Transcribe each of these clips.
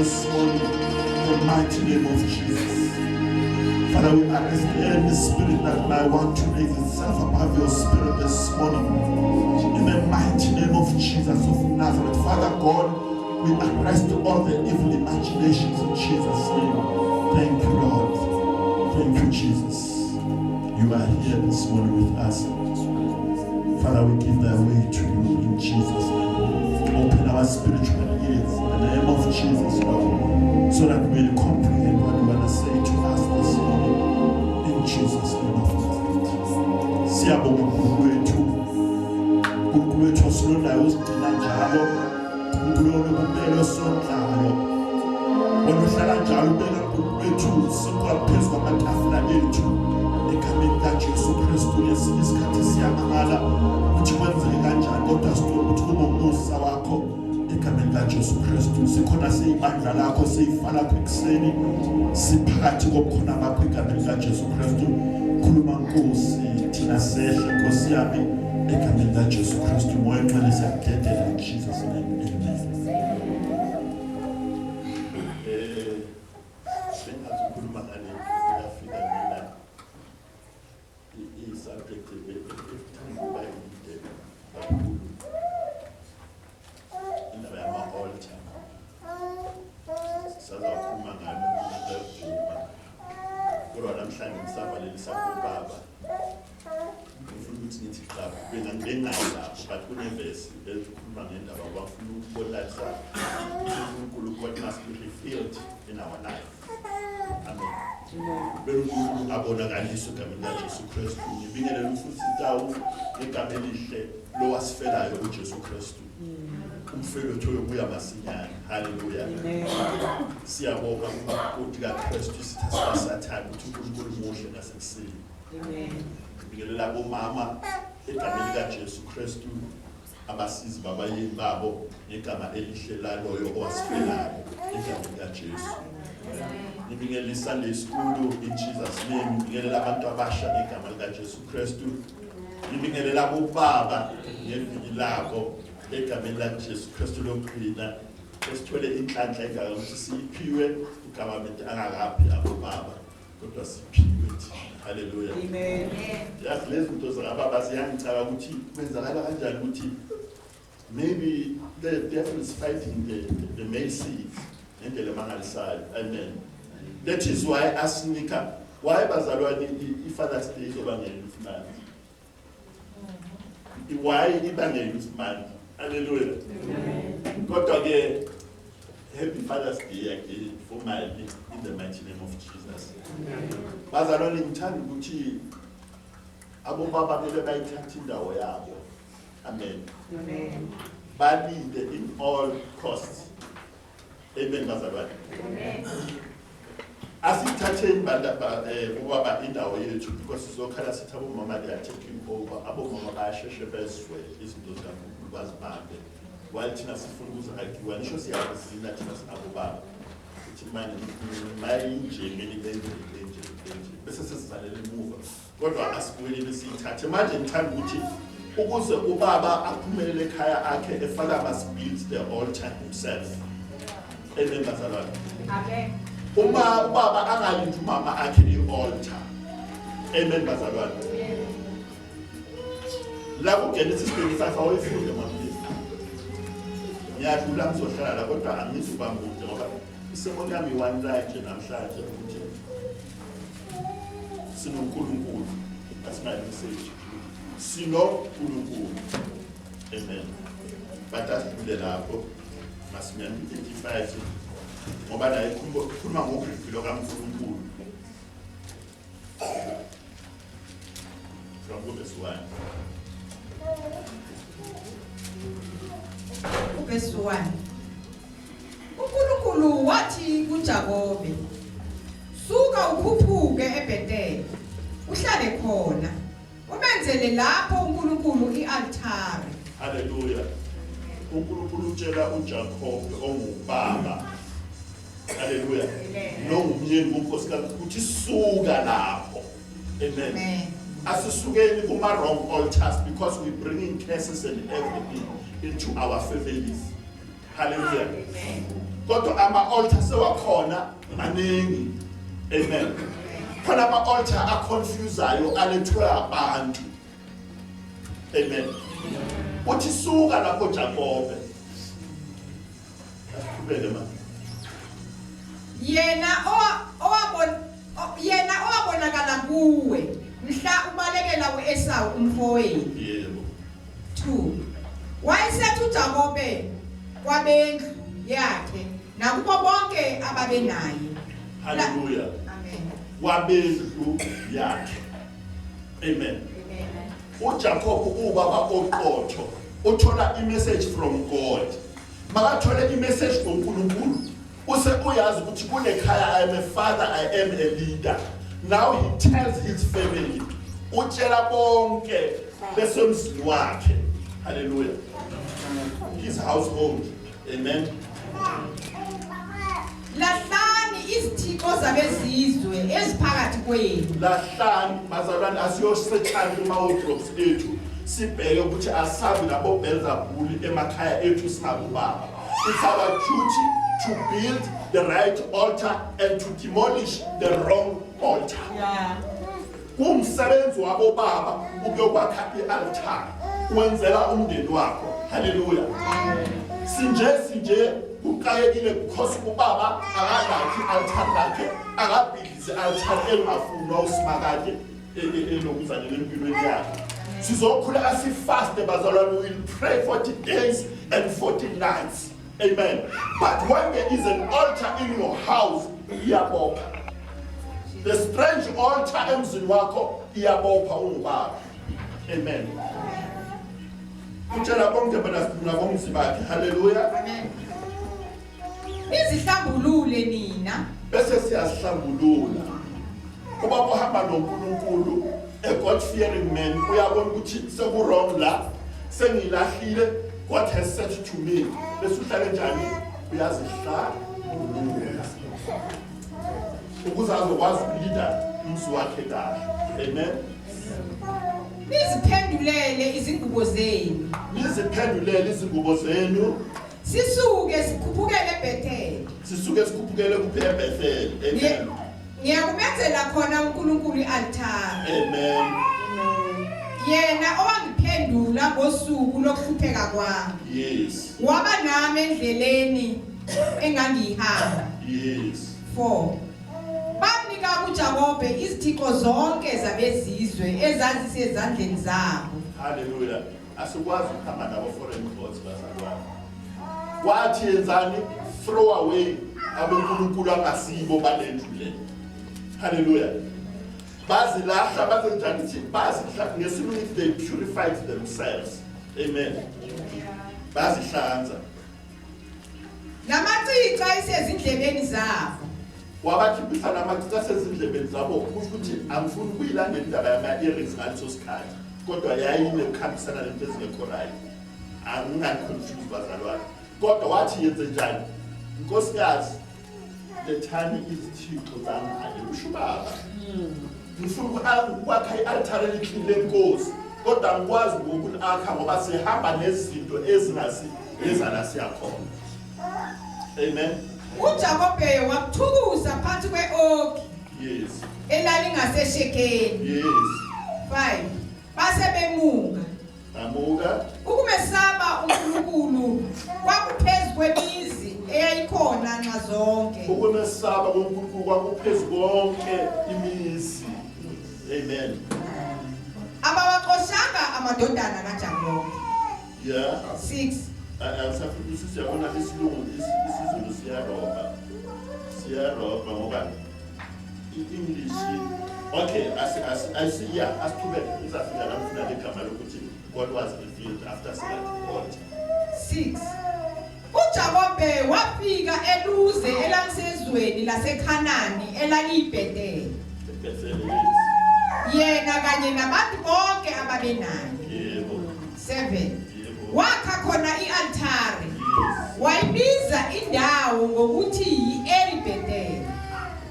this morning in the mighty name of Jesus. Father, we arrest any spirit that might want to raise itself above your spirit this morning. In the mighty name of Jesus of Nazareth. Father God, we arrest all the evil imaginations in Jesus' name. Thank you, Lord. Thank you, Jesus. You are here this morning with us. Father, we give that way to you in Jesus' name. Open our spiritual ears in the name of Jesus, Lord, so that we will comprehend what you want to say to us this morning. In Jesus' name of Nazareth. Siyabonga uNkulunkulu wethu osilondayo usigcina njalo. uNkulunkulu kumpelo sondlayo. Oluhlala njalo ubeka uNkulunkulu wethu sikwaphezu kwamatafula ethu. Ekameni kaJesu Kristu lesinye isikhathi siyamangala ukuthi kwenzeke kanjani, kodwa sithola ukuthi kunomusa wakho ekameni kaJesu Kristu. Sikhona siyibandla lakho, siyifala ekuseni, siphakathi kobukhona bakho ekameni kaJesu Kristu. khuluma Nkosi thina sehle Nkosi yami egameni la Jesu Kristu moya ngcwele siyakudedela in Jesus name amen. Sengazukhuluma ngale yafika mina i-subject efithandwa yide kakhulu indaba yama-altar sazakhuluma ngalo ngokuvuma kodwa namhlanje ngisavalelisa kubaba ngifuna ukuthi ngithi qaba bengayi lapho but kunevesi ezikhuluma ngendaba bafuna ukubolalisa uNkulunkulu what must be revealed in our life. Amen. Berunkulunkulu abonakalisa egameni laJesu Kristu ngibingelela futhi indawo igama elihle lo wasifelayo uJesu Kristu. Umfelo wethu uyobuya masinyane. Hallelujah. Amen. Siyabonga kumakoti kaKristu sithatha sathana ukuthi uNkulunkulu muhle nasekuseni. Amen. Ngibingelela bomama egameni likaJesu Kristu abasizi babayeni babo ngegama elihle laloyo owasifelayo egameni likaJesu. Ngibingelisa lesikulu in Jesus name. Ngibingelela abantu abasha ngegama likaJesu Kristu. Ngibingelela bobaba ngeviki labo egameni likaJesu Kristu lokuqina esithole inhlanhla engaka ukuthi siphiwe ugovernment angakaphi abobaba kodwa siphiwe thina. Hallelujah. Amen. Yazi lezi zinto zababa ziyangicaba ukuthi kwenzakala kanjani ukuthi maybe the devil is fighting the male seeds ngendlela mangalisayo. Amen. That is why asinika why bazalwane iFather's Day izobangela imali. Why ibangela imali. Hallelujah. Kodwa ke happy Father's Day again for my in the mighty name of Jesus. Bazalwane ngithanda ukuthi abobaba bebe bayithatha indawo yabo. Amen. Amen. Balinde in all costs. Amen bazalwane. Amen. Asithatheni ubaba indawo yethu because sizokhala sithi abomama they are taking over. Abomama bayasheshe bezwe izinto zikaNkulunkulu bazibambe. While thina sifuna ukuzakiwa nisho siyazina thina sinabobaba. Uthi manje mayinje ngelingenje bese sesizalela emuva. Kodwa asibuyele siyithathe manje ngithanda ukuthi ukuze ubaba aphumelele ekhaya akhe eFather must build the altar himself. Amen bazalwane. Amen. Uma ubaba angalindi umama akhe i-altar. Amen bazalwane. La kuGenesis 25 awayifunde manje. Ngiyadlula ngizohlala la kodwa angizuba mude ngoba isimo lami one right namhlanje ukuthi sinoNkulunkulu asingayisebenzi. SinoNkulunkulu. Amen. Batasibule lapho masimyami 85 ngoba naye kukhuluma ngokuphilo kaNkulunkulu. From verse 1. Verse 1. uNkulunkulu wathi kuJakobe, suka ukhuphuke eBhetheli, uhlale khona, umenzele lapho uNkulunkulu i-altare. Hallelujah. uNkulunkulu utshela uJakobe ongubaba. Hallelujah. Lo ngumyeni wonkosikazi ukuthi suka lapho. Amen. Amen. Asisukeni kuma wrong altars because we bringing curses and everything into our families. Hallelujah. Amen. Kodwa ama-altar sewakhona maningi. Amen. Khona ama-altar aconfusayo alethwe abantu. Amen. Uthi suka lapho Jakobe. Asiqhubeke manje. Yena owabonakala kuwe mhla ubalekela uEsau umfowenu. Yebo. 2. Wayesethu uJakobe kwabendlu yakhe nakubo bonke ababenaye. Hallelujah. Amen. Wabendlu yakhe. Amen. Amen. uJakobe ubaba oqotho uthola i-message from God. Makathole i-message kuNkulunkulu use uyazi ukuthi kunekhaya I am a father, I am a leader. Now he tells his family utshela bonke besemzini wakhe. Hallelujah. His household. Amen. Lahlani izithixo zabezizwe eziphakathi kwenu. Lahlani bazalwane asiyosethana kuma-wardrobes ethu sibheke ukuthi asabi labo Beelzebuli emakhaya ethu singabubaba. It's our duty to build the right altar and to demolish the wrong altar. Yeah. Kumsebenzi wabo baba ukuyokwakha i-altar wenzela umndeni wakho. Hallelujah. Sinje kuqayekile because ubaba akadakhi i-altar lakhe akabhidlize i-altar engafunwa usimakade elokuzanele empilweni yakhe. Sizokhula asifaste bazalwane, we will pray 40 days and 40 nights. Amen. But when there is an altar in your house, iyabopha. The strange altar emzini wakho iyabopha ungubaba. Amen. Utshela bonke nabomzi bakhe. Hallelujah. Amen. Nizihlambulule nina. Bese siyahlambulula. Kuba uhamba noNkulunkulu, a God-fearing man, uyabona ukuthi seku-wrong la, sengilahlile, God has said to me. Bese uhlale njani? Uyazihlambulula. Ukuze azokwazi ukulida umzi wakhe kahle. Amen. Niziphendulele izingubo zenu. Niziphendulele izingubo zenu. Sisuke sikhuphukele eBhetheli. Sisuke sikhuphukele kuBhetheli. Amen. Ngiyakumenzela khona uNkulunkulu i-altar. Amen. Yena owangiphendula ngosuku lokuhlupheka kwami. Yes. Waba nami endleleni engangihamba. Yes. 4. Banika kuJakobe izithixo zonke zabezizwe ezazisezandleni zabo. Hallelujah. Asikwazi ukuhamba nabo foreign gods bazalwane. Wathi yenzani? Throw away abonkulunkulu angasibo balendlule. Hallelujah. Bazilahla bazenjani thi bazihla ngesilungu they purified themselves. Amen. Bazihlanza. Namacici isezindlebeni zabo. Wabakhipha namacici asezindlebeni zabo ukuthi angifuni ukuyilandela indaba yama-earrings ngaleso sikhathi. Kodwa yayine ukuhambisana lento ezingekho right. Angingani-confuse bazalwane. Kodwa wathi yenze njani? Nkosikazi, lethani izithixo zangayo. Usho ubaba. Ngifuna ukwakha i-altar elikhulu lenkosi. Kodwa angikwazi ngokulakha ngoba sihamba nezinto ezingazizala siyakhona. Amen. uJakobe wakuthukuza phansi kwe-oki. Yes. Elalingaseshekeni. Yes. 5. Base bemuka. Amuka. Ukumesaba uNkulunkulu kwakuphezu kwemizi eyayikhona nxazonke. Ukumesaba uNkulunkulu kwakuphezu konke imizi. Amen. Abawaxoshanga amadodana kaJakobe. Yeah. 6. Asafundisa siyabona isilungu isiZulu siyaroba ngoba i-English. Okay, asithubeke izafika la mfuna legama lokuthi God was revealed after God. 6. uJakobe wafika eluze elangisezweni laseKhanani elaliyiBhetheli. Yena kanye nabantu bonke ababenayo. Yebo. 7. Wakha khona i-altare. Wayibiza indawo ngokuthi yi-Eli-Betheli.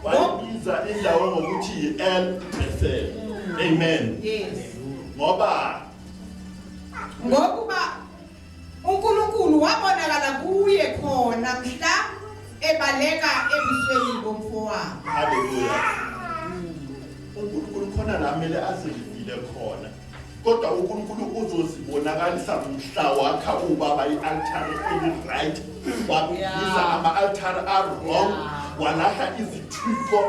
Wayibiza indawo ngokuthi yi-El-Bethel. Amen. Yes. Ngoba uNkulunkulu wabonakala kuye khona mhla ebaleka ebusweni bomfowabo. hallelujah. uNkulunkulu khona la kumele azivile khona. Kodwa uNkulunkulu uzozibonakalisa mhla wakha ubaba i-altar eli-right. Wabiza ama-altar a-wrong. Walahla izithixo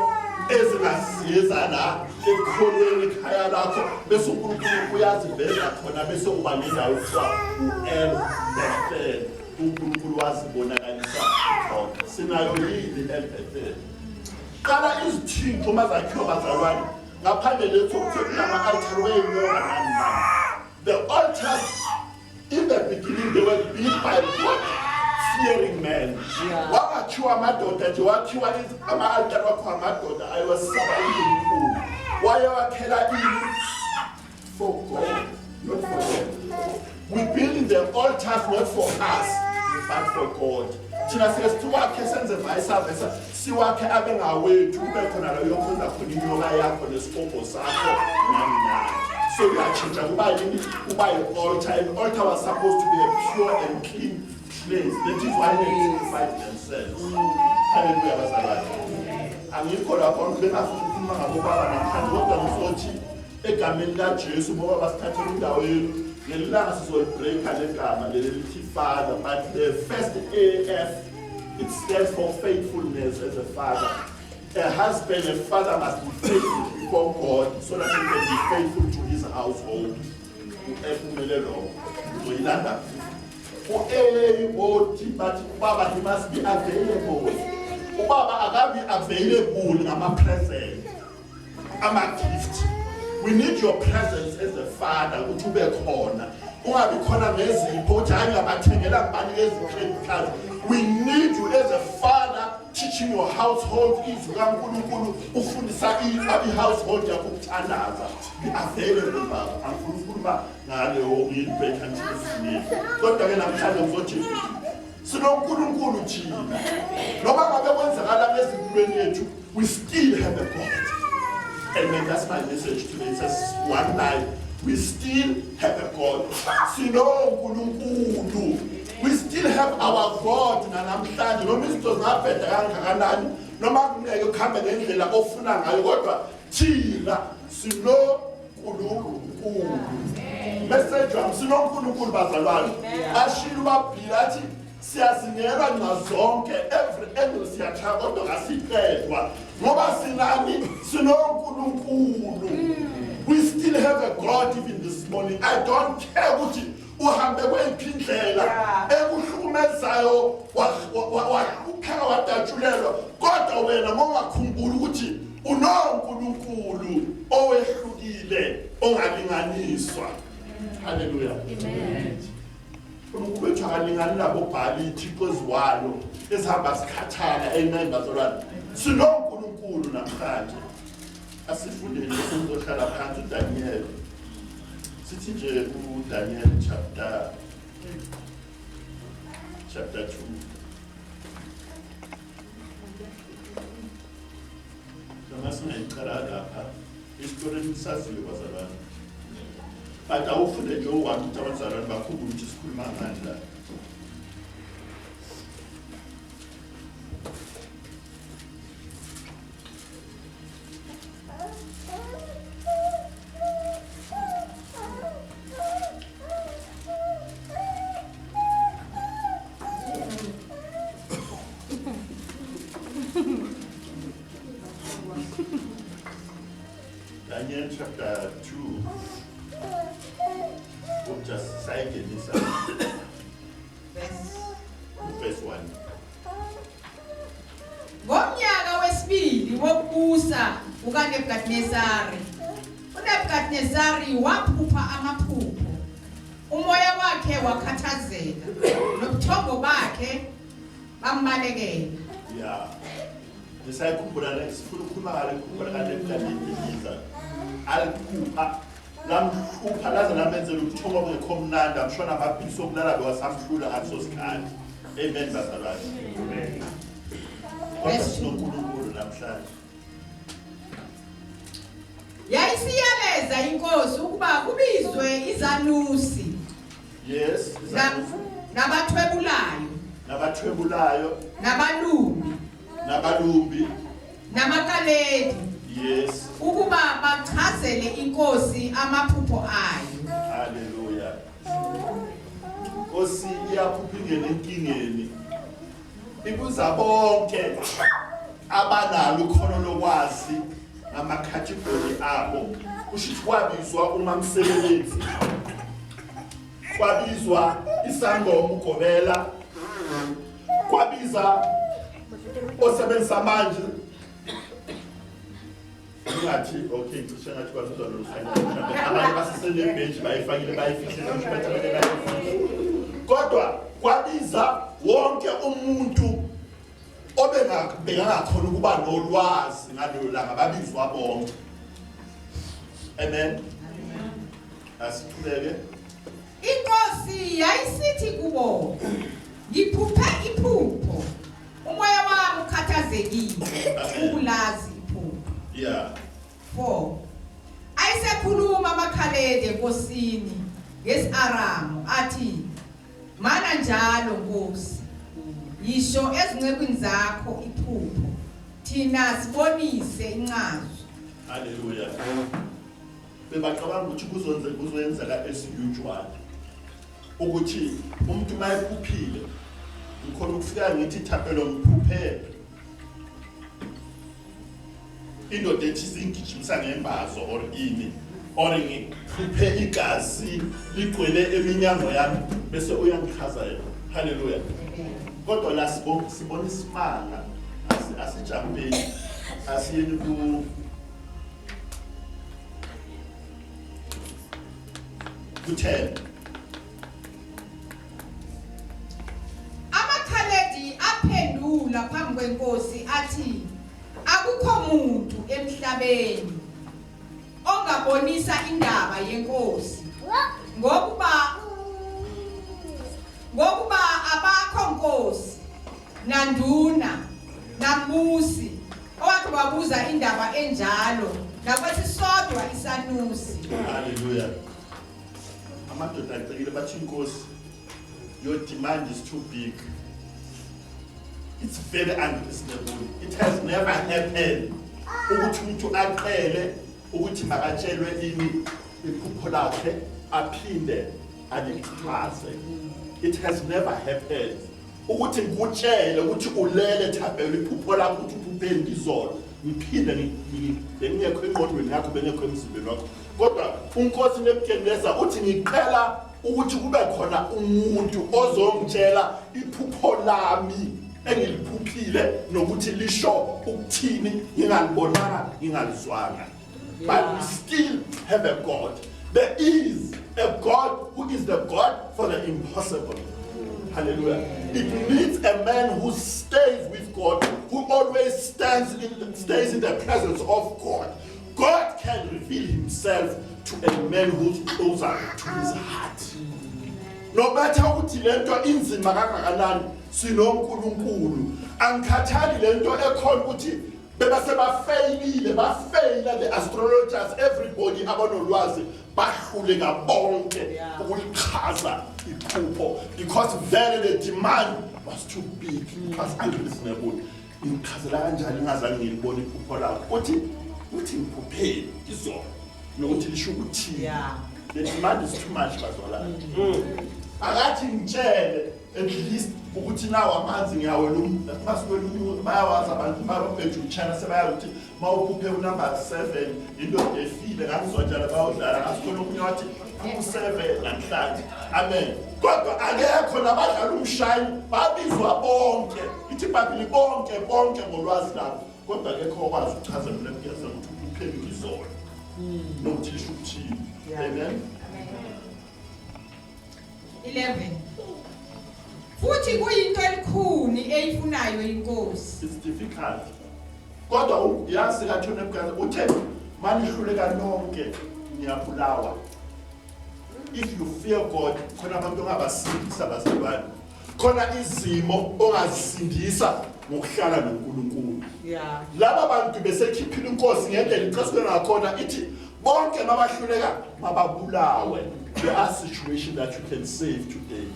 ezingasiza la ekholweni ekhaya lakho. Bese uNkulunkulu uyaziveza khona bese uba nendawo ekuthiwa u-El-Bethel. uNkulunkulu wazibonakalisa khona. Sinayo yini i-El-Bethel? Qala izithixo mazakhiwa bazalwane. Ngaphandle lethu kunama-altar wey'nyonga nani. The altars in the beginning they were built by God-fearing men. Wakhiwa amadoda nje wakhiwa ama-altar wakho amadoda ayewasaba uNkulunkulu. Wayewakhela ini? For God, not for them. We build the altars not for us, but for God. Thina siyasithiwakhe senze vice versa. siwakhe abe ngawethu kube khona la yokhonza khona inyoka yakho nesibhobho sakho nami. So uyatshintsha kuba yini? Kuba yi-altar. An altar was supposed to be a pure and clean place. That is why they sacrificed themselves. Hallelujah, bazalwane. Angikho lapho bengafuthuma ngabobaba namhlanje kodwa ngizothi egameni laJesu ngoba basithathela indawo yenu ngelilanga sizolibreaka legama lelithi Father, but the first AF, it stands for faithfulness as a father. A husband and father must be faithful before God so that he can be faithful to his household. But Baba, he must be available. Baba, I gotta be available. I'm a present. I'm a gift. We need your presence as a father. We need you as a father teaching your household. Be available. We still have a God. Amen. That's my message today. It says one night. We still have a God. We still have our God. No Mr. Napetanganani, no man come and the ofuna Ayota, Chila, Sino Kulu. Message from Sino Kulu Bazalan. Ashiluba Pilati, Siasinera Nazonke, every end Siachago to Asipedwa. Nobasinani, Sino Kulu. We still have a God even this morning. I don't care what you uhambe kwempindlela ekuhlukumezayo wakukhala wadatshulelwa kodwa wena mongakhumbula ukuthi unoNkulunkulu owehlukile ongalinganiswa. Hallelujah. Amen. uNkulunkulu wethu akalingani labo bhali iThixo eziwalo esihamba sikhathala. Amen bazalwane. SinoNkulunkulu namhlanje. Asifundeni sokuhlala phansi uDaniel. Sithi nje uDaniel chapter 2. Noma singayiqala lapha isitori saziwe bazalwane. But awufunde nje uwantu ukuthi abazalwane bakhumbule ukuthi sikhuluma ngani la. Daniel chapter 2. We'll just say it this verse 1. Ngomnyaka wesibili wokubusa ukaNebukadnezari. uNebukadnezari waphupha amaphupho. Umoya wakhe wakhathazeka nobuthongo bakhe bambalekela. Yeah. Nisayikhumbula la sifuna ukukhuluma ngale ukhumbula kaNebukadnezar. Alikhupha lamhlupha laze lamenzela ubuthongo obungekho mnandi amshona amaphilisi okulala bewasamhlula ngaso sikhathi. Amen bazalwane. Amen. SinoNkulunkulu namhlanje. Yayisiyaleza inkosi ukuba kubizwe izanusi. Yes, izanusi. Nabathwebulayo. Nabalumbi. Namakaledi. Yes. Ukuba bachazele inkosi amaphupho ayo. Hallelujah. Inkosi iyaphupha ingene enkingeni. Ibuza bonke abanalo ukhono lokwazi ngama-category abo. Kushithi kwabizwa umamsebenzi. Kwabizwa isangoma ugobela. Kwabiza osebenza manje. Ngathi okay cishe ngathi kwazizwa lo final abanye basisele bench bayifakile bayifihle mshibethe bayifihle kodwa kwabiza wonke umuntu obengakakhona ukuba nolwazi ngalelo langa babizwa bonke. Amen. Asithuleke. Inkosi yayisithi kubo, ngiphuphe iphupho, umoya wami ukhathazekile ukhathazekile ukulazi iphupho. Yeah. 4. Ayisekhuluma amakhaledi enkosini ngesi-Aramu athi, mana njalo Nkosi, yisho ezincekwini zakho iphupho, thina sibonise incazo. Hallelujah. Bebacabanga ukuthi kuzoyenzeka as-usual. Ukuthi umuntu mayephuphile, ngikhona ukufika ngithi thapelo ngiphuphele. Indoda ethi singijimisa ngembazo or ini or ngiphuphe igazi ligcwele eminyango yami bese uyangichaza yena. Hallelujah. Kodwa la sibona isimanga asijampeni asiyeni ku kuthela. Amakhaledi aphendula phambi kwenkosi athi, akukho muntu emhlabeni ongabonisa indaba yenkosi ngokuba abakho nkosi nanduna nambusi owakhe wabuza indaba enjalo nakwesisodwa isanusi. Hallelujah. Amadoda acekile bathi inkosi, your demand is too big. It's very unreasonable. It has never happened. Ukuthi umuntu aqele ukuthi makatshelwe ini iphupho lakhe aphinde alichaze. It has never happened. Ukuthi ngikutshele ukuthi ulele thapelo iphupho lakho ukuthi uphupheni ngizolo. Ngiphinde ngingekho engqondweni yakho bengekho emzimbeni wakho. Kodwa uNkosi Nebukadneza uthi ngiqela ukuthi kube khona umuntu ozongitshela iphupho lami engiliphuphile nokuthi lisho ukuthini ngingalibonanga ngingalizwanga. But we still have a God. There is a God who is the God for the impossible. Hallelujah. It needs a man who stays with God, who always stays in the presence of God. God can reveal himself to a man who's closer to his heart. No matter what lento inzima kangakanani sinonkulunkulu angikhathali lento ekhona ukuthi bebase bafeyila the astrologers, everybody abanolwazi bahluleka bonke ukulichaza iphupho because very the demand was too big, it was unreasonable. Ngichazela kanjani ngazange ngilibone iphupho lakho uthi ngiphupheni izolo nokuthi lisho ukuthi the demand is too much bazwala. Akathi ngitshele at least ukuthi nawo amanzi ngiyawela masikwela bayawazi abantu babephethe uchana sebayazi ukuthi mawuphuphe unumber 7 into efile ngazonjalo bayodlala ngasikhona okunye wathi u7 namhlanje. Amen. Kodwa akekho nabadlala umshayini babizwa bonke ithi babili bonke ngolwazi labo kodwa akekho okwazi ukuchaza mina ngiyeza ukuthi uphupheni ngizolo nokuthi lisho ukuthini. Amen. 11. Futhi kuyinto elikhuni eyifunayo inkosi. It's difficult. Kodwa yazi kathi uNebukadneza uthe manihluleka nonke ngiyabulawa. If you fear God, khona abantu ongabasindisa bazalwane. Khona izimo ongazisindisa ngokuhlala noNkulunkulu. Yeah. Laba bantu besekhiphile inkosi ngendlela ichaswe ngakhona ithi bonke mabahluleka mababulawe. There are situations that you can save today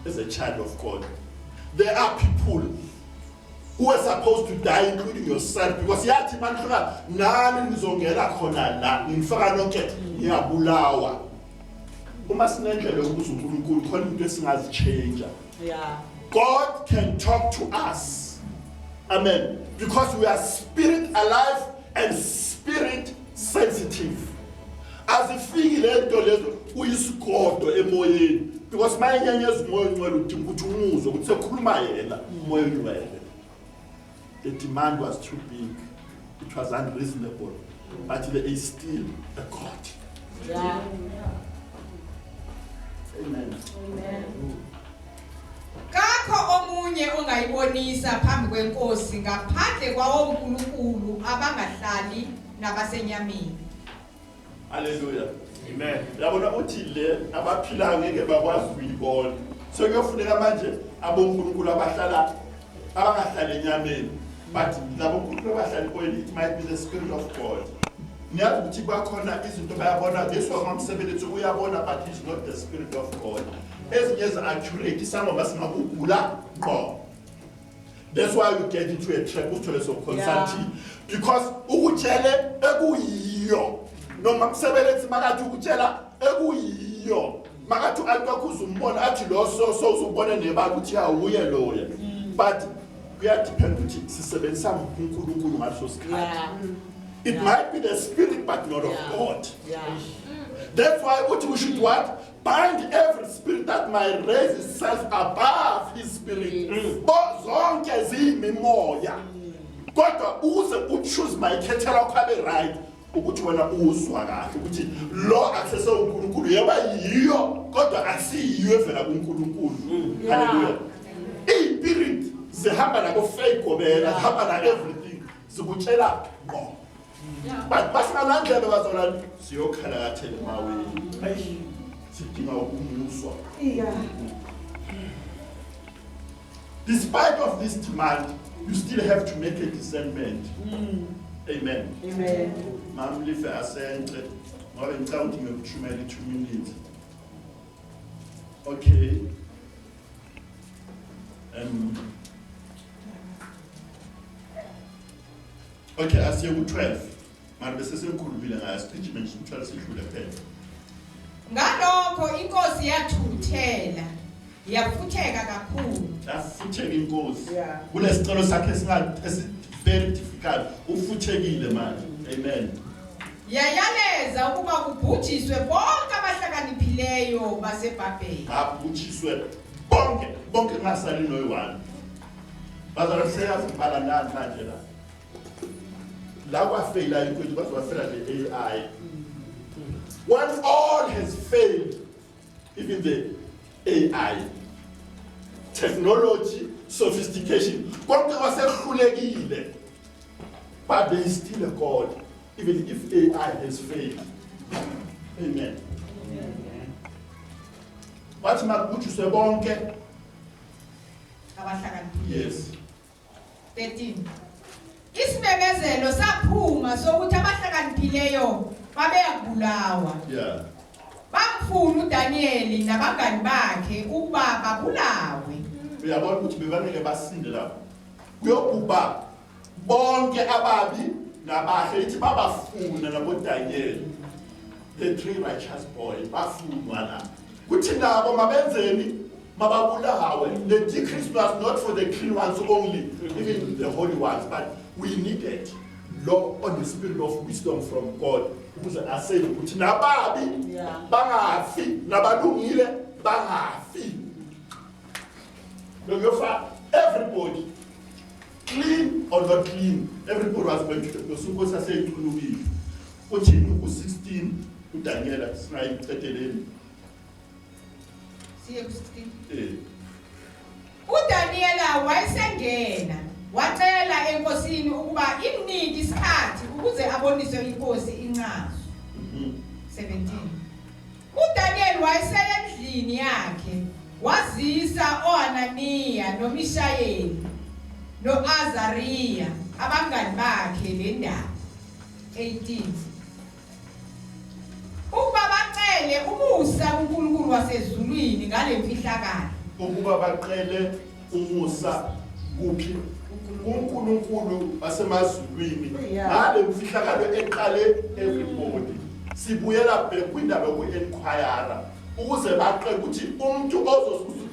as a child of God. There are people who are supposed to die, including yourself, because yathi manhlula nani nizongena khona la ngifaka nonke ngiyabulawa. Uma sinendlela yokubuza uNkulunkulu khona into esingazichange. Yeah. God can talk to us. Amen. Because we are spirit alive and spirit sensitive. Azifiki lento lezo uyisigodo emoyeni because mayenyenyeza umoya ngcwele udinga ukuthi umuzwe ukuthi sekhuluma yena umoya ngcwele. The demand was too big. It was unreasonable. But there is still a God. Yeah. Amen. Kakho omunye ongayibonisa phambi kwenkosi ngaphandle kwawo uNkulunkulu abangahlali nabasenyameni. Hallelujah. Amen. Yabona uthi le abaphila ngeke bakwazi ukuyibona. So kuyofuneka manje abonkulunkulu abahlala abangahlala enyameni But it might be the Spirit of God. This one, but he's not the Spirit of God. As accurate, some of us know. That's why we get into a trap of consulting. Because Uchele, Eguyo. No, Mamsabel, Magatu Uchela, Eguyo. Magatu Albakuzumbon, actually also born in the Bagutia, we are lawyer. But we are dependent on some It might be the Spirit, but not of God. That's why what we should what? Bind every spirit that might raise itself above his spirit. Zonke ziyimimoya. Kodwa uze uchoose my ketela kwabe right ukuthi wena uzwa kahle ukuthi lo access uNkulunkulu yaba yiyo kodwa asiyiyo evela kuNkulunkulu. Hallelujah. Ispirit zihamba nabo fake gobela, zihamba na everything. Sikutshela ngo. But basingalandlela bazona siyokhala kathele maweni. Despite of this demand, you still have to make a discernment. Amen. Amen. Ma'am, leave a center. I'm counting of 2 minutes. Okay. Okay, I see 12. Man, this is a cool bill, I speech mentioned 12 should have paid. Ngalokho inkosi yathuthela yafutheka kakhulu. Yafutheka inkosi. Kulesicelo sakhe very difficult. Ufuthekile manje. Amen. Yayaleza ukuba kubhujiswe bonke abahlakaniphileyo baseBhabheli. Abhujiswe bonke ngasali noyi-1. Bazalwa seyazibhala nani manje la. La kwafeyila inkosi bazwafela le-AI. When all has failed, even the AI, technology, sophistication, but there is still a God, even if AI has failed. Amen. What's my good to say, bonke? Yes. 13. Isimemezelo saphuma sokuthi abahlakaniphileyo babeyabulawa. Yeah. Bamfuna uDaniel nabangani bakhe ukuba babulawe. Uyabona ukuthi bebanike basinde lapho. Kuyokuba bonke ababi nabahle ithi babafuna nabo Daniel. The 3 righteous boys bafunwa la. Kuthi nabo mabenzeni mababulawe. The decrease was not for the clean ones only, even the holy ones, but we needed law on the spirit of wisdom from God. Ukuze asele ukuthi nababi bangafi nabalungile bangafi. Everybody, clean or not clean, everybody was going to the Sunko Sase Tulubi. Uchi 16 uDaniel sinayi qeteleni. Siye ku 16. uDaniel wayesengena wacela enkosini ukuba imnike isikhathi ukuze aboniswe inkosi incazo. 17. uDaniel wayesendlini yakhe wazisa oHananiya noMishayeli noAzariya abangani bakhe le ndaba. 18. ukuba bacele umusa kuNkulunkulu wasezulwini ngale mfihlakalo. Ukuba baqele umusa kuphi uNkulunkulu basemazulwini ngale mfihlakalo eqale everybody. Sibuyela kwindaba yoku-enquire ukuze baqele ukuthi umuntu ozosusa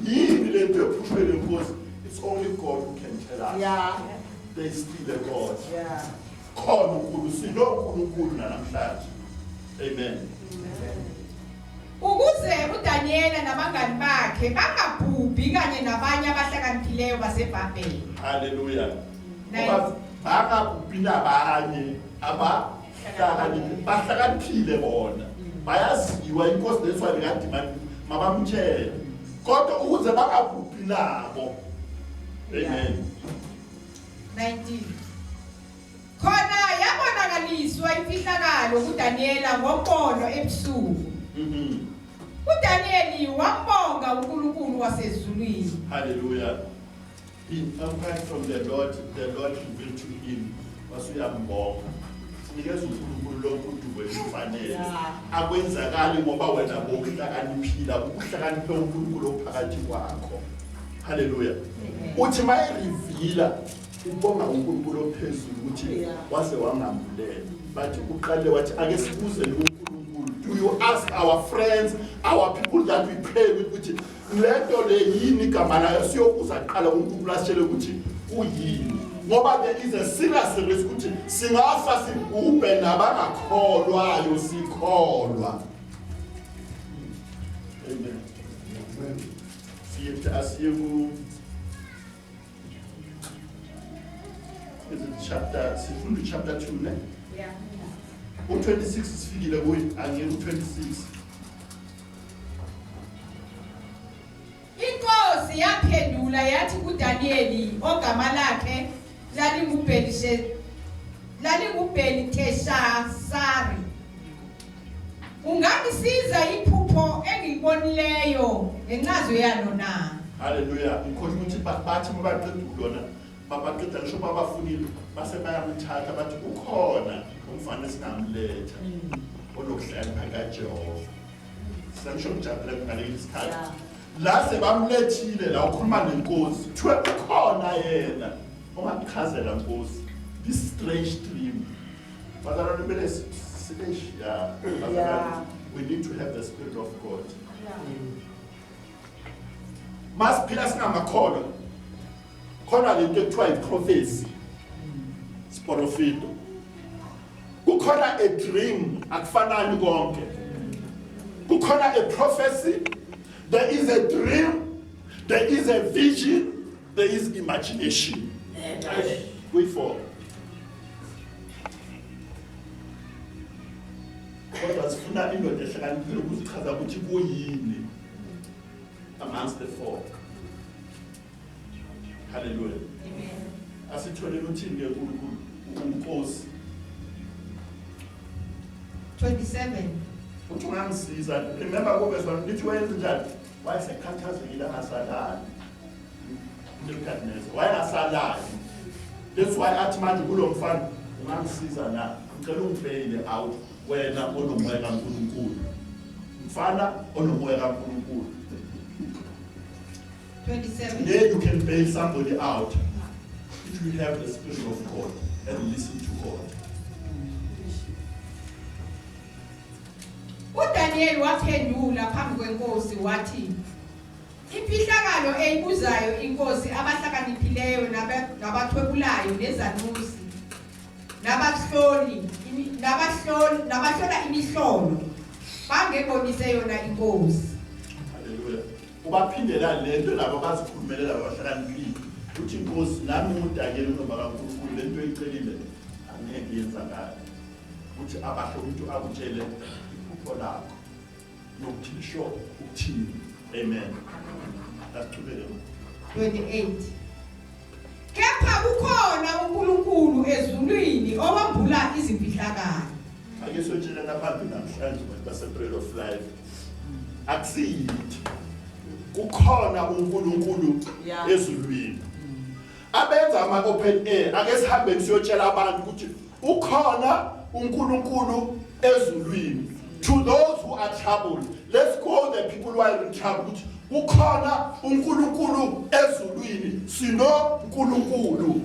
yini le nto ephushwe lenkosi. It's only God who can tell us. Yeah. There is still a God. Yeah. Khona uNkulunkulu sinoNkulunkulu namhlanje. Amen. ukuze uDaniel nabangani bakhe bangabhubhi kanye nabanye abahlakaniphileyo baseBhabheli. Hallelujah. Ngoba bangabhubhi nabanye bahlakaniphile bona. Bayaziwa inkosi leswa bekadimani mabamtshele. Kodwa ukuze bangabhubhi nabo. Amen. 19. khona yabonakaliswa imfihlakalo kuDaniel ngombono ebusuku. uDaniel wambonga uNkulunkulu wasezulwini. Hallelujah. He inquired from the Lord revealed to him, wasuyambonga. Sinikeza uNkulunkulu lokhu kufanele. Akwenzakali ngoba wena bokuhlakaniphila, ukuhlakaniphe uNkulunkulu ophakathi kwakho. Hallelujah. Uthi mayirivila ubonga uNkulunkulu ophezulu ukuthi wase wangambulela. But uqale wathi ake sibuze uNkulunkulu. Do you ask our friends, our people that we pray with ukuthi lento le yini igama layo siyokuza qala uNkulunkulu asitshele ukuthi uyini? Ngoba there is a serious risk ukuthi singafa sibhubhe nabangakholwayo sikholwa. Amen. Siyethi asiyeku is it chapter 2 ne? Yeah. U26 sifikile kuyi angeke u26. Inkosi yaphendula yathi kuDanieli ogama lakhe lalingubheliteshazari, ungangisiza iphupho engiyibonileyo ngencazo yalo na? Hallelujah. Inkosi ukuthi bathi mabaqeda ukulona babaqeda ngisho babafunile base bayamthatha bathi ukhona umfana sinamletha olokuhlala kaJehova. Sangisho ngijabule ngaleli isikhathi. La sebamlethile la ukhuluma nenkosi kuthiwe ukhona yena ongachazela Nkosi this strange dream. Father, we need to have the Spirit of God. Must be asking a corner. Corner into try prophecy. Sporofito. Kukhona a dream akufanani konke. Kukhona a prophecy. There is a dream. There is a vision. There is imagination. Wait for. Kodwa sifuna indoda ehlakaniphile ukuzichaza ukuthi kuyini amongst the four. Hallelujah. Amen. Asithole uthini ke uNkosi 27. Uthi ungangisiza. Remember verse 1 lithi wenze njani? Wayesekhathazekile angasalali. Nebuchadnezzar wayengasalali. That's why athi manje kulo mfana ungangisiza na. Ngicela ungibhekele out wena onomoya kaNkulunkulu. Mfana onomoya kaNkulunkulu. 27. Then you can bail somebody out if you have the Spirit of God and listen to God. uDaniel waphendula phambi kwenkosi wathi, imfihlakalo eyibuzayo inkosi abahlakaniphileyo nabathwebulayo nezanusi nabahlola imihlolo bangebonise yona inkosi. Hallelujah. Ubaphindela lento labo bazikhulumelela abahlakaniphile uthi inkosi nami uDaniel uNomba kaNkulunkulu lento eyicelile angeke yenzakala. Uthi abahlo umuntu akutshele lakho nokuthi ukuthini. Amen. Asithubele 28. Kepha kukhona uNkulunkulu ezulwini owambula izimfihlakalo. Ake sotshela nabantu namhlanje base Bread of Life. Akusiyithi kukhona uNkulunkulu ezulwini. Abenza ama open air ake sihambe siyotshela abantu ukuthi ukhona uNkulunkulu ezulwini. To those who are troubled, let's call the people who are in trouble. Ukhona uNkulunkulu ezulwini, sino uNkulunkulu.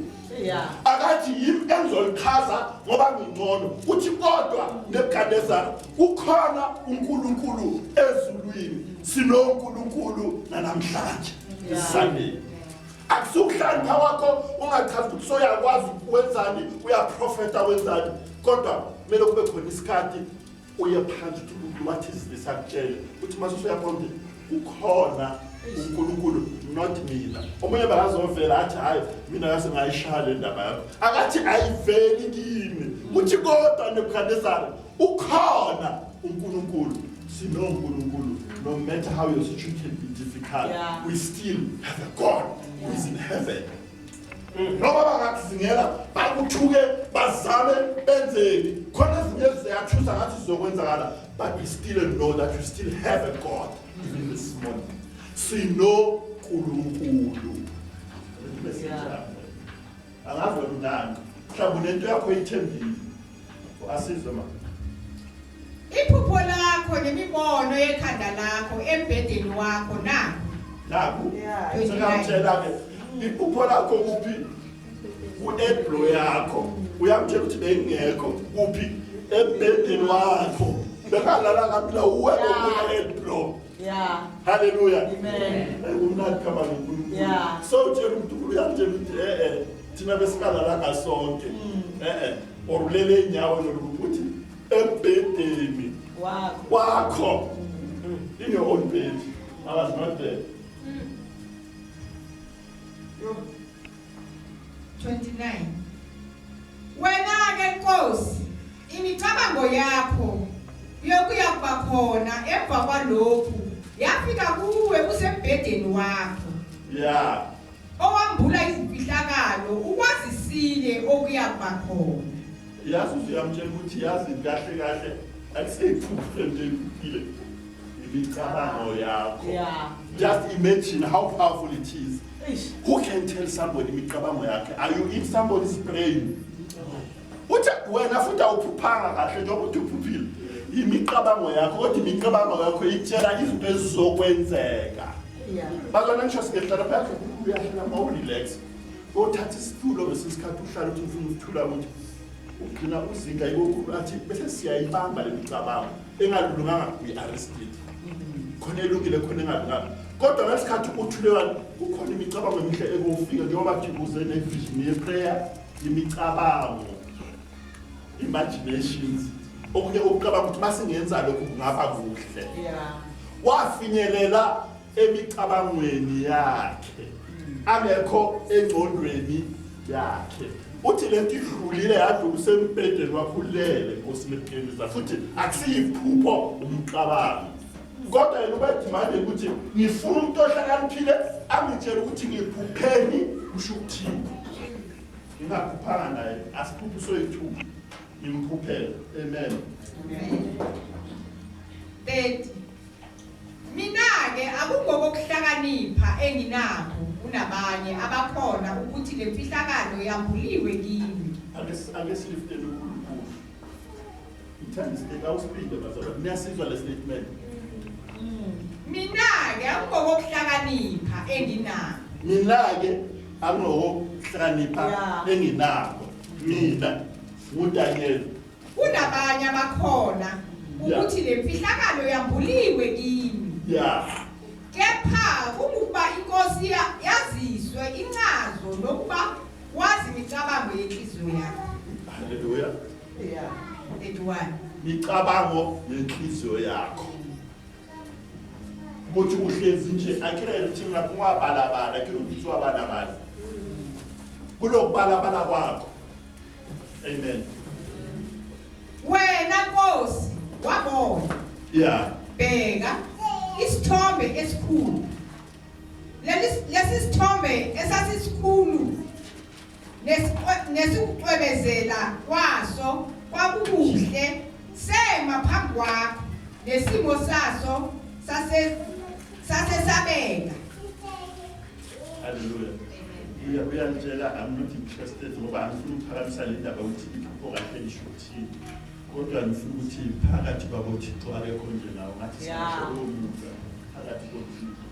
Akathi yimi engizolichaza ngoba ngingcono. Uthi kodwa neBukadnezar ukhona uNkulunkulu ezulwini, sino uNkulunkulu namhlanje. Sunday. Akusukuhlanga wakho ungachaza ukuthi soyakwazi ukwenzani, uyaprofeta wenzani. Kodwa kumele kube khona isikhathi uye phansi ukuthi what is this akutshela uthi mase usuyaqonda ukhona uNkulunkulu not mina. Omunye bakazovela athi hayi mina ngase ngayishaya le ndaba yakho akathi ayiveli kimi. Uthi kodwa neBukadnezar ukhona uNkulunkulu, sino uNkulunkulu. No matter how your situation can be difficult, we still have a God who is in heaven. Noma bangakuzingela bakuthuke bazame benzeni khona ezinye ziyathusa ngathi zizokwenzakala, but we still know that we still have a God even this morning. Sino uNkulunkulu. angazi wena unani mhlawumbe unento yakho ithembile asizwe ma Iphupho lakho nemibono yekhanda lakho embedeni wakho na. naku sengamtshela ke iphupho lakho kuphi ku-edblo yakho uyamtshela ukuthi bengekho kuphi embedeni wakho bekalala kaphila uwena ku-edblo. Yeah. Hallelujah. Amen. Umnandi kama noNkulunkulu. Yeah. So utshela umuntu uyamtshela ukuthi thina besikala ngasonke. Orulele inyawo lokuthi embedeni wakho. In your own bed. I was not there. 29. Wena ke Nkosi, imicabango yakho yokuya kuba khona emva kwalokhu yafika kuwe usembedeni wakho. Yeah. Owambula izimfihlakalo ukwazisile okuya kuba khona. Yazi uyamtshela ukuthi yazi kahle kahle akuseyiphuphe nje kuphile. Imicabango yakho. Yeah. Just imagine how powerful it is. Who can tell somebody imicabango yakhe? Are you in somebody's brain? Uthi wena futhi awuphuphanga kahle njengoba uthi uphuphile. Imicabango yakho kodwa imicabango yakho itshela izinto ezizokwenzeka. Yeah. Bazona ngisho singehlala phakathi uyahlala mawurelax. Uthatha isitulo bese isikhathi uhlala uthi ufuna ukuthula ukuthi ugcina uzinga ikokhulu athi bese siyayibamba le micabango engalunganga uyi-arrested. Khona elungile khona engalunganga. Kodwa ngesikhathi uthulekani kukhona imicabango emihle ekufika njengoba kuthi kuze ne-vision ye-prayer imicabango imaginations okunye ukucabanga ukuthi masingenza lokho kungaba kuhle. Yeah. Wafinyelela emicabangweni yakhe angekho engqondweni yakhe uthi lento idlulile yadlula usembedeni wakhulele ngosilephemisa futhi akusiyiphupho umcabango kodwa yena ubedimande ukuthi ngifuna umuntu ohlakaniphile angitshela ukuthi ngiphupheni kusho ukuthini ngingaphuphanga naye asiphuphe soyithuba imphuphelo. Amen. Amen. 30. Mina ke akungokuhlakanipha enginakho kunabanye abakhona ukuthi lemfihlakalo yambuliwe kimi. Angesilifteni uNkulunkulu. Ithanda awusipinde bazalwane. Niyasizwa le statement. Mina ke akungokuhlakanipha enginakho. Mina ke akungokuhlakanipha enginakho. Mina uDaniel. Kunabanye abakhona ukuthi lemfihlakalo yambuliwe kimi. Yeah. Kepha ukuba inkosi yaziswe incazo nokuba wazi imicabango yenhliziyo yakho. Hallelujah. Yeah. 31. Micabango yenhliziyo yakho. Ukuthi uhlezi nje akirele ukuthi mina kungabalabala ke ukuthi wabalabala. Kulokubalabala kwakho. Amen. Wena Nkosi wabona. Yeah. Bheka isithombe esikhulu. Lesi sithombe esasisikhulu nesikucwebezela kwaso kwakukuhle sema phambi kwakho nesimo saso sasesabeka. Hallelujah. Uyantshela I'm not interested ngoba angifuni ukuphakamisa le ndaba ukuthi iphupho kahle lisho ukuthini. Kodwa ngifuna ukuthi phakathi kwabo Thixo akekho nje nawo ngathi sisho umuntu phakathi koThixo.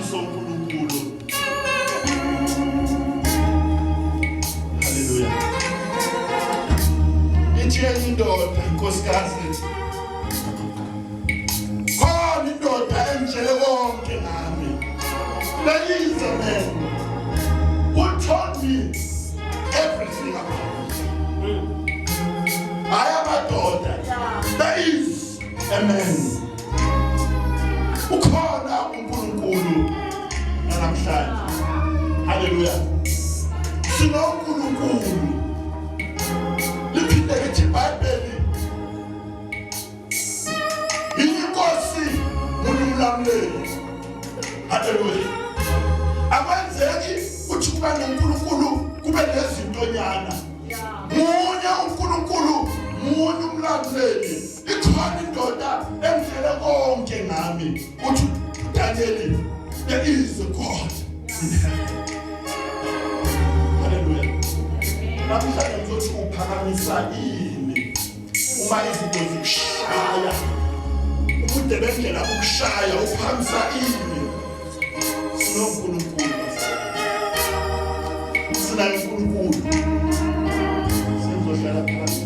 sonkulunkulu. Hallelujah. Ithi indoda inkosikazi khona indoda enjele konke nami. There is a man who told me everything about me. I am a daughter. There is a man. Ukhona uNkulunkulu namhlanje. Hallelujah. SinoNkulunkulu. Liphinde lithi iBhayibheli. Inkosi uNomlamleli. Hallelujah. Akwenzeki uthi kuba noNkulunkulu kube nezintonyana. Munye uNkulunkulu, munye umlamleli. Ikhona indoda emdlele konke ngami. Uthi Daniel, there is a God in heaven. Hallelujah. Namhlanje ngizothi uphakamisa ini uma izinto zikushaya. Ubude bendlela ukushaya uphakamisa ini. SinoNkulunkulu. SinoNkulunkulu. Sizohlala phansi.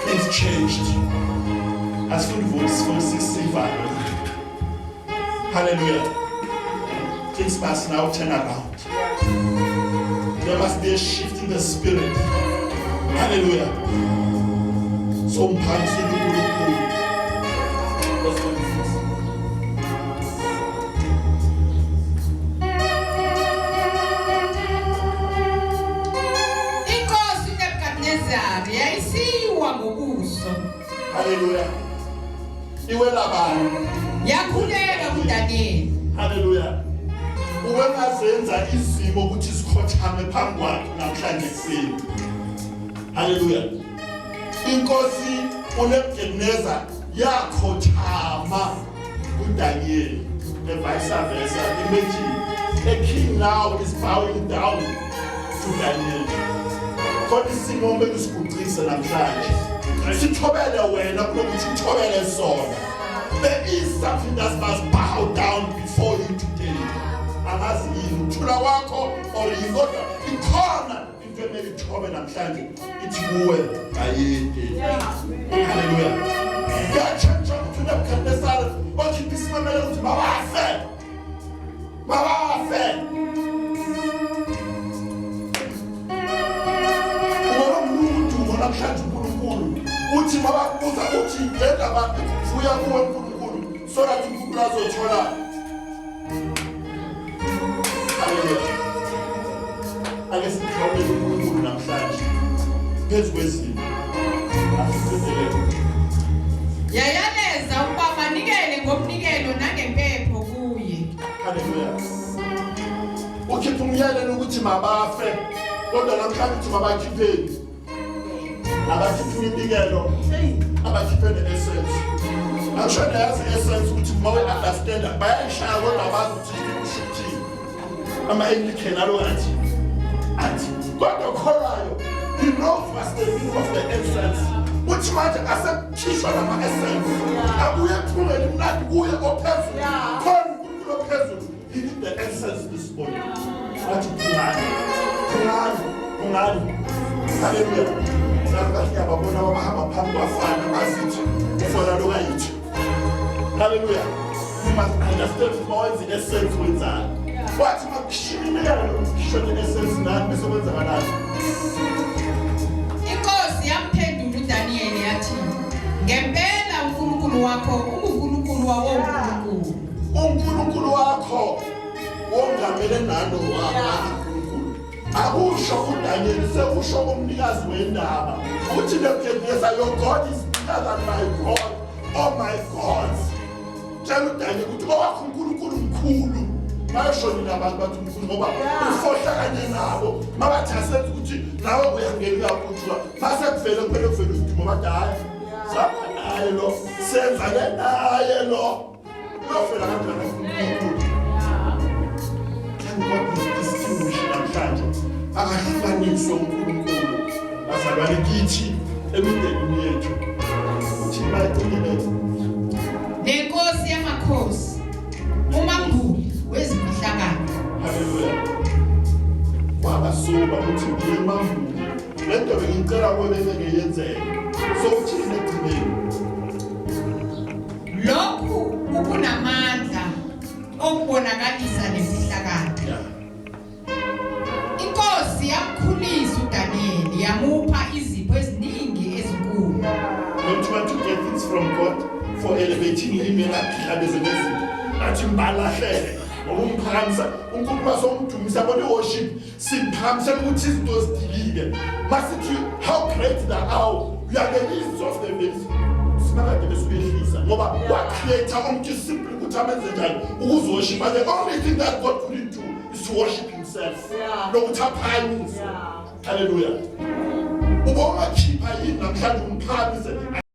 Things changed. As good voice 65. Hallelujah. Things must now turn around. There must be a shift in the spirit. Hallelujah. So let's go. Hallelujah. Iwe labani. Yakhuleka kuDaniel. Hallelujah. Uwengazenza izimo ukuthi sikhothame phambi kwakhe namhlanje kuseni. Hallelujah. Inkosi uNebukadnezar yakhothama kuDaniel. The vice versa. Imagine a king now is bowing down to Daniel. Kodwa isimo kumele sikuqinise namhlanje. Sithobele wena kunokuthi uthobele sona. There is something that must bow down before you today. Angazi yini uthula wakho or yingoda ikhona into emele ithobe namhlanje ithi kuwe ayide. Hallelujah. Yatshentsha ukuthi uNebukadnezar okhipha isimemele ukuthi mabafe. Mabafe. Namhlanje uNkulunkulu uthi mababuza uthi ngenda abantu vuya kuwe uNkulunkulu so that uNkulunkulu azothola. Hallelujah. Ake sikhawule uNkulunkulu namhlanje phezu kwezimo. Asikelele. Yayaleza ukuba manikele ngomnikelo nangempepho kuye. Hallelujah. Ukhipha umyalelo ukuthi mabafe kodwa namhlanje uthi mabakhipheni. Abakhipha imibikelo abakhiphe essence. Actually yazi essence ukuthi mawe understand bayayishaya kodwa bazi ukuthi ushuthi ama-Anglican alo athi kodwa kholayo he knows what's the meaning of the essence. Which manje asekhishwa nama-essence abuye ethungeni mnandi kuye ophezulu khona uNkulunkulu ophezulu. He need the essence this morning. Wathi kungani. Hallelujah. Nakahle ababona abahamba phambi kwafana bazithi ufona lokayithi. Hallelujah. You must understand what the essence wenzani. Wathi makushiyekela ukukhisha the-essence nani bese kwenzakalani. Inkosi yamphendula uDaniel yathi, ngempela uNkulunkulu wakho uNkulunkulu wawo uNkulunkulu. uNkulunkulu wakho ongamele nalo uNkulunkulu. Akusho uDaniel sekusho umnikazi wendaba. Uthi Nebuchadnezzar, your God is bigger than my God. Oh my God. Tshela uDaniel ukuthi owakho uNkulunkulu mkhulu. Bayashonile abantu bathi uNkulunkulu ngoba ufohlakanye nabo. Mabathi asenze ukuthi nawe uyangena ukujula. Mase kuvele kumele kuvele ukuthi ngoba hayi. Saba naye lo. Senza ke naye lo. Uyofela kanjani uNkulunkulu? Can God distinguish namhlanje? Akahlukaniswe uNkulunkulu. Bazalwane kithi emindenini yethu. Uthi bayigcinele. Nenkosi yamakhosi uMambuli wezimhlakano. Hallelujah. Wabasoba uthi ngiyemambuli. Lento bengicela kube ngeyenzeke. So uthini egcineni? Lokhu ukunamandla okubonakalisa lezihlakano. Inkosi yamkhulisa uDaniel yamupha izipho eziningi ezinkulu. Don't you want to get things from God for elevating him in athi mbalahlele ngokumphakamisa uNkulunkulu asomdumisa bona worship simphakamisa ukuthi izinto zidilike masithi how great thou art. You are the least of the least. Sinakade besukehlisa ngoba wa-creator umuntu simply ukuthi amenze njani ukuzoworship. But the only thing that God couldn't do is to worship himself. Nokuthi aphakamisa. Hallelujah. Uba ungakhipha yini namhlanje umphakamisa